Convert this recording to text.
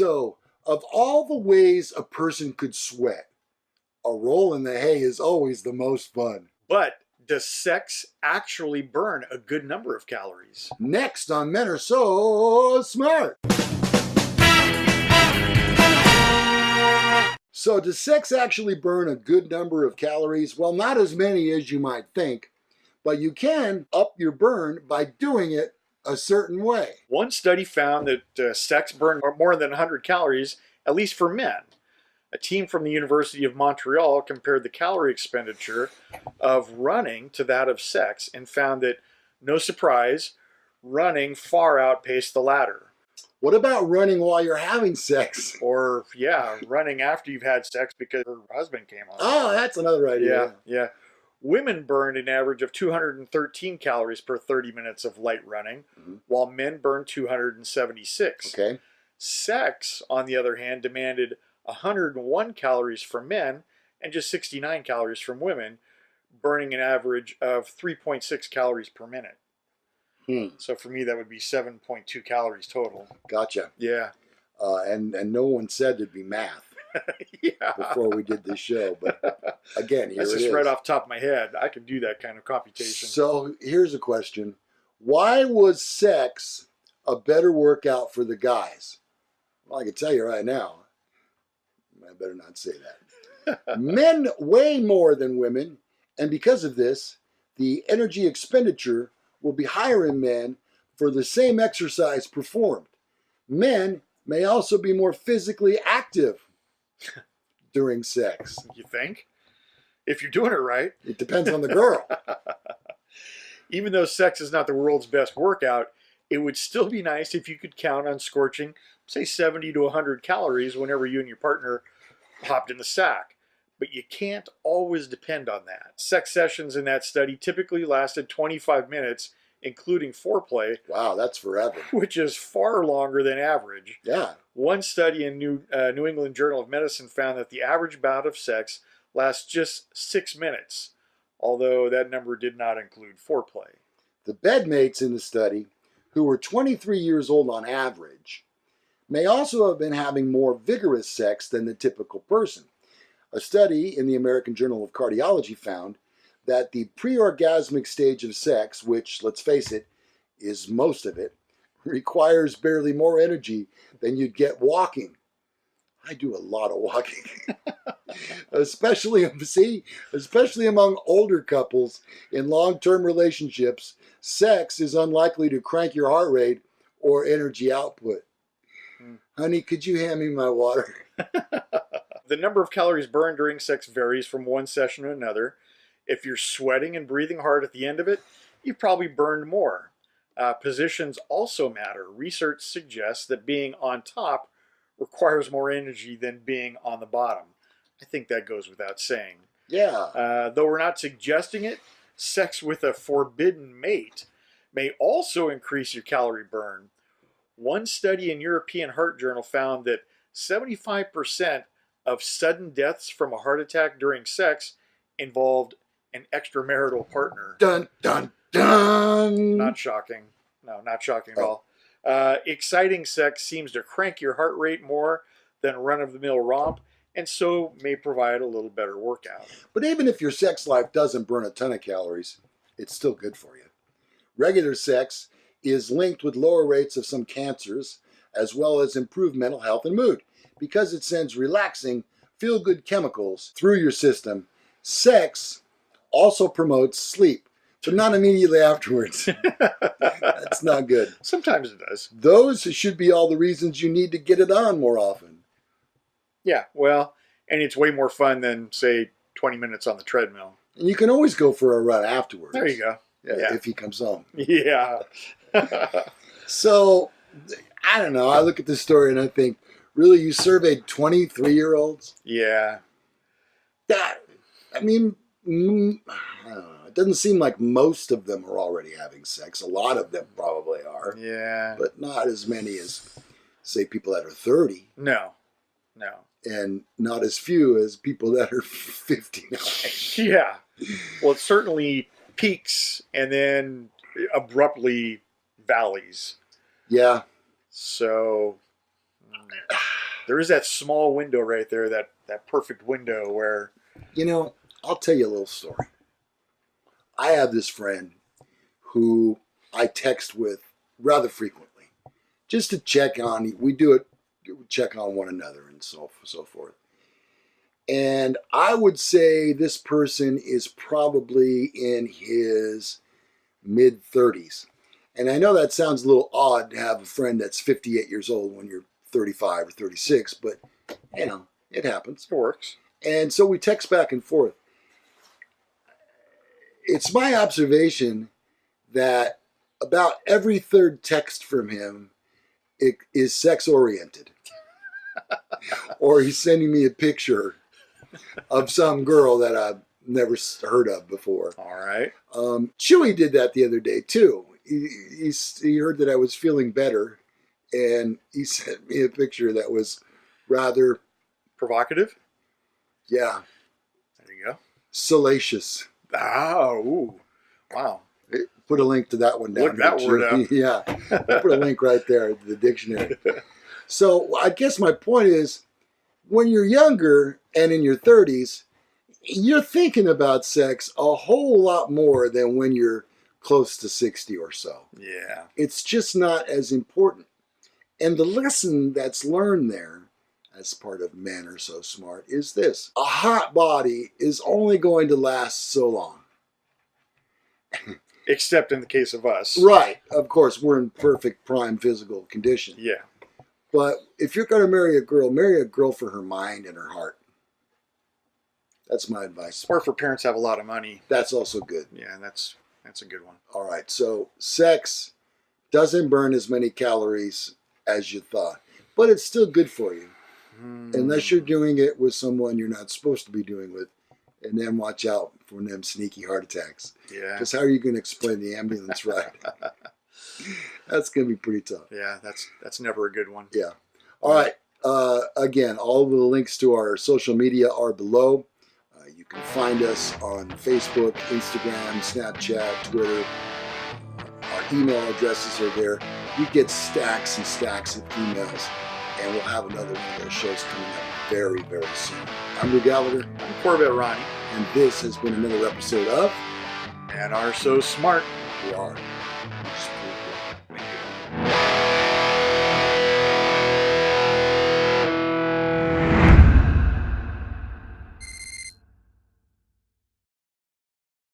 So, of all the ways a person could sweat, a roll in the hay is always the most fun. But does sex actually burn a good number of calories? Next on Men Are So Smart. So does sex actually burn a good number of calories? Well, not as many as you might think, but you can up your burn by doing it a certain way. One study found that sex burned more than 100 calories, at least for men. A team from the University of Montreal compared the calorie expenditure of running to that of sex and found that, no surprise, running far outpaced the latter. What about running while you're having sex? Or, yeah, running after you've had sex because your husband came on. Oh, that's another idea. Yeah. Women burned an average of 213 calories per 30 minutes of light running, while men burned 276. Okay. Sex, on the other hand, demanded 101 calories from men and just 69 calories from women, burning an average of 3.6 calories per minute. So for me, that would be 7.2 calories total. Gotcha. Yeah. And no one said there'd be math before we did this show. But again, here That's it just is. right off the top of my head. I can do that kind of computation. So here's a question. Why was sex a better workout for the guys? Well, I can tell you right now. I better not say that. Men weigh more than women, and because of this, the energy expenditure will be higher in men for the same exercise performed. Men may also be more physically active during sex. You think? If you're doing it right. It depends on the girl. Even though sex is not the world's best workout, it would still be nice if you could count on scorching, say, 70 to 100 calories whenever you and your partner hopped in the sack. But you can't always depend on that. Sex sessions in that study typically lasted 25 minutes, including foreplay. Wow, that's forever. Which is far longer than average. Yeah. One study in New England Journal of Medicine found that the average bout of sex lasts just 6 minutes, although that number did not include foreplay. The bedmates in the study, who were 23 years old on average, may also have been having more vigorous sex than the typical person. A study in the American Journal of Cardiology found that the pre-orgasmic stage of sex, which, let's face it, is most of it, requires barely more energy than you'd get walking. I do a lot of walking. especially among older couples in long-term relationships, sex is unlikely to crank your heart rate or energy output. Honey, could you hand me my water? The number of calories burned during sex varies from one session to another. If you're sweating and breathing hard at the end of it, you've probably burned more. Positions also matter. Research suggests that being on top requires more energy than being on the bottom. I think that goes without saying. Yeah. Though we're not suggesting it, sex with a forbidden mate may also increase your calorie burn. One study in European Heart Journal found that 75% of sudden deaths from a heart attack during sex involved an extramarital partner. Dun, dun, dun. Not shocking. No, not shocking at all. Exciting sex seems to crank your heart rate more than a run-of-the-mill romp, and so may provide a little better workout. But even if your sex life doesn't burn a ton of calories, it's still good for you. Regular sex is linked with lower rates of some cancers, as well as improved mental health and mood. Because it sends relaxing, feel-good chemicals through your system, sex also promotes sleep, but not immediately afterwards. That's not good. Sometimes it does. Those should be all the reasons you need to get it on more often. Yeah, well, and it's way more fun than, say, 20 minutes on the treadmill. And you can always go for a run afterwards. There you go. Yeah. If he comes home. Yeah. So, I don't know. I look at this story and I think, really, you surveyed 23-year-olds? Yeah. I mean, I don't know. It doesn't seem like most of them are already having sex. A lot of them probably are. Yeah. But not as many as, say, people that are 30. No. And not as few as people that are 59. Yeah. Well, it certainly peaks and then abruptly valleys. Yeah. So, There is that small window right there, that perfect window where... You know, I'll tell you a little story. I have this friend who I text with rather frequently, just to check on. We do it, check on one another and so forth. And I would say this person is probably in his mid-30s. And I know that sounds a little odd to have a friend that's 58 years old when you're 35 or 36, but, you know, it happens. It works. And so we text back and forth. It's my observation that about every third text from him is sex-oriented. Or he's sending me a picture of some girl that I've never heard of before. All right. Chewy did that the other day, too. He heard that I was feeling better, and he sent me a picture that was rather... Provocative? Yeah. There you go. Salacious. Oh, ooh. Wow. Put a link to that one down. Look that word up. Yeah. Put a link right there to the dictionary. So I guess my point is, when you're younger and in your 30s, you're thinking about sex a whole lot more than when you're close to 60 or so. Yeah. It's just not as important. And the lesson that's learned there, as part of Men Are So Smart, is this. A hot body is only going to last so long. Except in the case of us. Right. Of course, we're in perfect prime physical condition. Yeah. But if you're going to marry a girl for her mind and her heart. That's my advice. Or if her parents have a lot of money. That's also good. Yeah, that's a good one. All right. So sex doesn't burn as many calories as you thought. But it's still good for you. Unless you're doing it with someone you're not supposed to be doing with. And then watch out for them sneaky heart attacks. Yeah. Because how are you going to explain the ambulance ride? That's going to be pretty tough. Yeah, that's never a good one. Yeah. All right. Again, all of the links to our social media are below. You can find us on Facebook, Instagram, Snapchat, Twitter. Our email addresses are there. We get stacks and stacks of emails. And we'll have another one of those shows coming up very, very soon. I'm Lougallagher. I'm corvette.ronnie. And this has been another episode of Men Are So Smart. We Are.